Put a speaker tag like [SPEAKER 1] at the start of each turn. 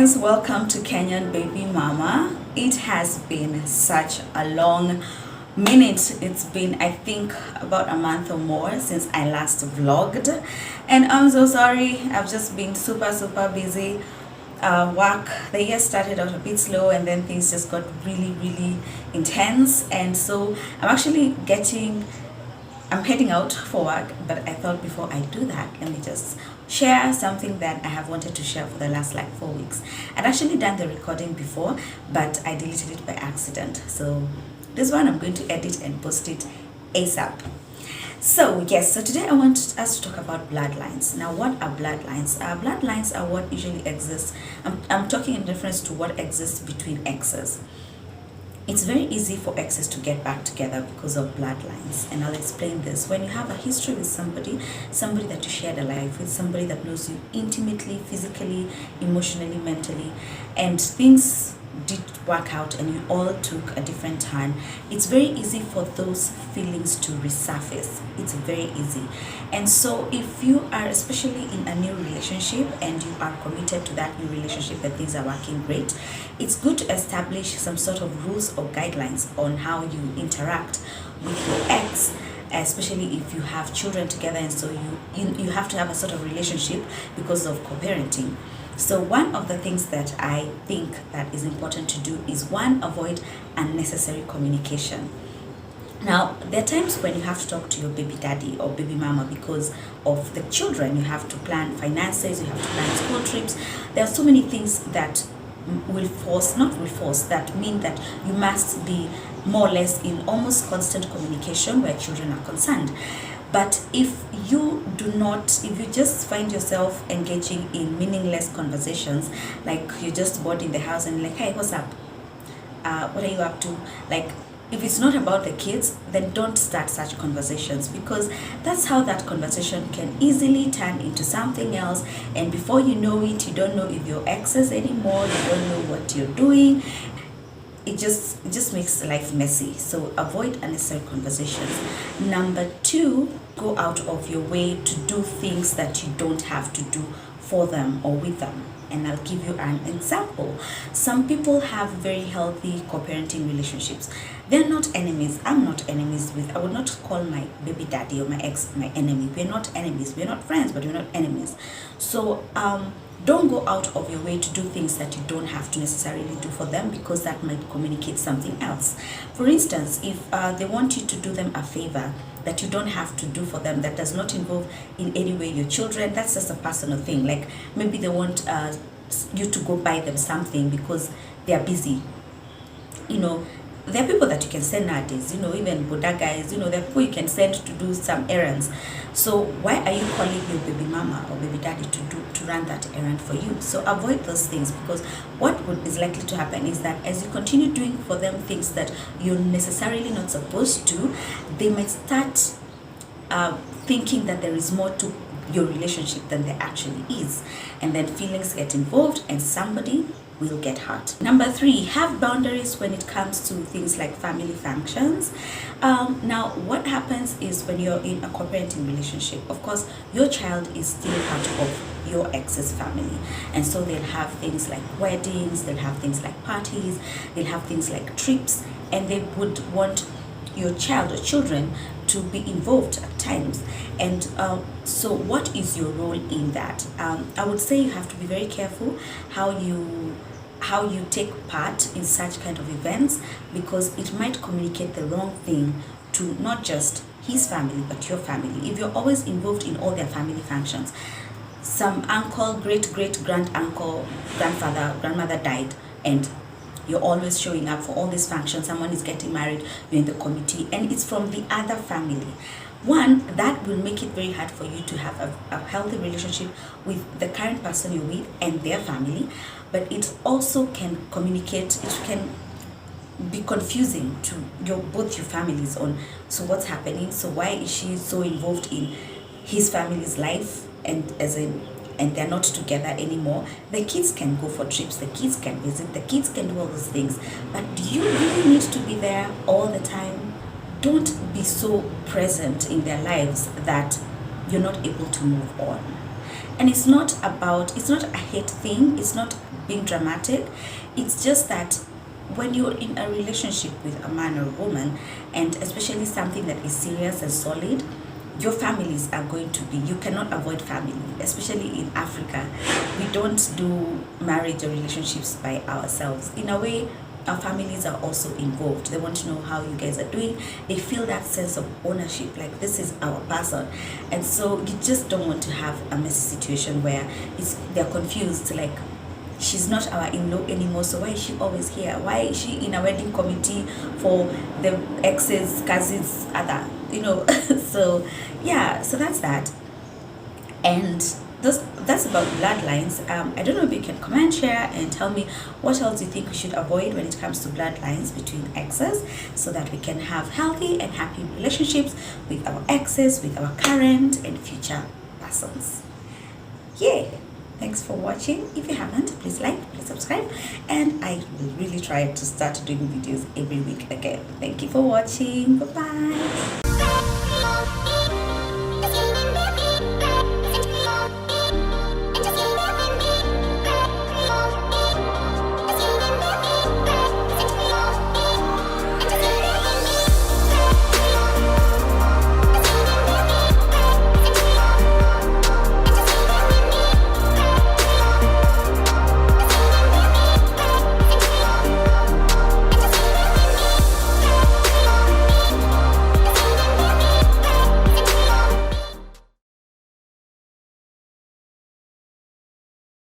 [SPEAKER 1] Bloodlines, welcome to Kenyan Baby Mama. It has been such a long minute. It's been, I think, about a month or more since I last vlogged, and I'm so sorry. I've just been super busy. Work, the year started out a bit slow, and then things just got really intense, and so I'm heading out for work, but I thought before I do that, let me just share something that I have wanted to share for the last like 4 weeks. I'd actually done the recording before, but I deleted it by accident. So this one I'm going to edit and post it ASAP. So yes, so today I want us to talk about bloodlines. Now, what are bloodlines? Bloodlines are what usually exists. I'm talking in reference to what exists between exes. It's very easy for exes to get back together because of bloodlines, and I'll explain this. When you have a history with somebody that you shared a life with, somebody that knows you intimately, physically, emotionally, mentally, and things did work out and you all took a different turn, it's very easy for those feelings to resurface. It's very easy. And so if you are especially in a new relationship and you are committed to that new relationship and things are working great, it's good to establish some sort of rules or guidelines on how you interact with your ex, especially if you have children together, and so you have to have a sort of relationship because of co-parenting. So one of the things that I think that is important to do is, one, avoid unnecessary communication. Now, there are times when you have to talk to your baby daddy or baby mama because of the children. You have to plan finances, you have to plan school trips. There are so many things that that mean that you must be more or less in almost constant communication where children are concerned. But if you just find yourself engaging in meaningless conversations, like you're just bored in the house and like, hey, what's up? What are you up to? Like, if it's not about the kids, then don't start such conversations, because that's how that conversation can easily turn into something else. And before you know it, you don't know if you're exes anymore, you don't know what you're doing. It just makes life messy. So avoid unnecessary conversations. Number 2, go out of your way to do things that you don't have to do for them or with them. And I'll give you an example. Some people have very healthy co-parenting relationships. They're not enemies. I'm not enemies with, I would not call my baby daddy or my ex my enemy. We're not enemies. We're not friends, but we're not enemies. So don't go out of your way to do things that you don't have to necessarily do for them, because that might communicate something else. For instance, if they want you to do them a favor that you don't have to do for them, that does not involve in any way your children, that's just a personal thing. Like maybe they want you to go buy them something because they are busy. You know, there are people that you can send nowadays, you know, even Buddha guys, you know, there are people you can send to do some errands. So why are you calling your baby mama or baby daddy to run that errand for you? So avoid those things, because what is likely to happen is that as you continue doing for them things that you're necessarily not supposed to, they might start thinking that there is more to your relationship than there actually is, and then feelings get involved and somebody will get hurt. Number 3, have boundaries when it comes to things like family functions. Now, what happens is when you're in a co-parenting relationship, of course, your child is still part of your ex's family, and so they'll have things like weddings, they'll have things like parties, they'll have things like trips, and they would want your child or children to be involved at times. And so what is your role in that? I would say you have to be very careful how you take part in such kind of events, because it might communicate the wrong thing to not just his family but your family. If you're always involved in all their family functions, some uncle, great grand uncle, grandfather, grandmother died, and you're always showing up for all these functions, someone is getting married, you're in the committee, and it's from the other family. One, that will make it very hard for you to have a healthy relationship with the current person you're with and their family, but it also can communicate, it can be confusing to both your families on, so what's happening, so why is she so involved in his family's life, and they're not together anymore. The kids can go for trips, the kids can visit, the kids can do all those things, but do you really need to be there all the time? Don't be so present in their lives that you're not able to move on. And it's not a hate thing, it's not being dramatic. It's just that when you're in a relationship with a man or a woman, and especially something that is serious and solid, your families are going to be, you cannot avoid family, especially in Africa. We don't do marriage or relationships by ourselves. In a way, our families are also involved. They want to know how you guys are doing. They feel that sense of ownership, like this is our person. And so you just don't want to have a messy situation where they're confused, like, she's not our in-law anymore, so why is she always here? Why is she in a wedding committee for the exes, cousins, other, so yeah, so that's that. And that's about bloodlines. I don't know if you can comment, share, and tell me what else you think we should avoid when it comes to bloodlines between exes, so that we can have healthy and happy relationships with our exes, with our current and future persons. Yeah. Thanks for watching. If you haven't, please like, please subscribe, and I will really try to start doing videos every week again. Thank you for watching. Bye bye.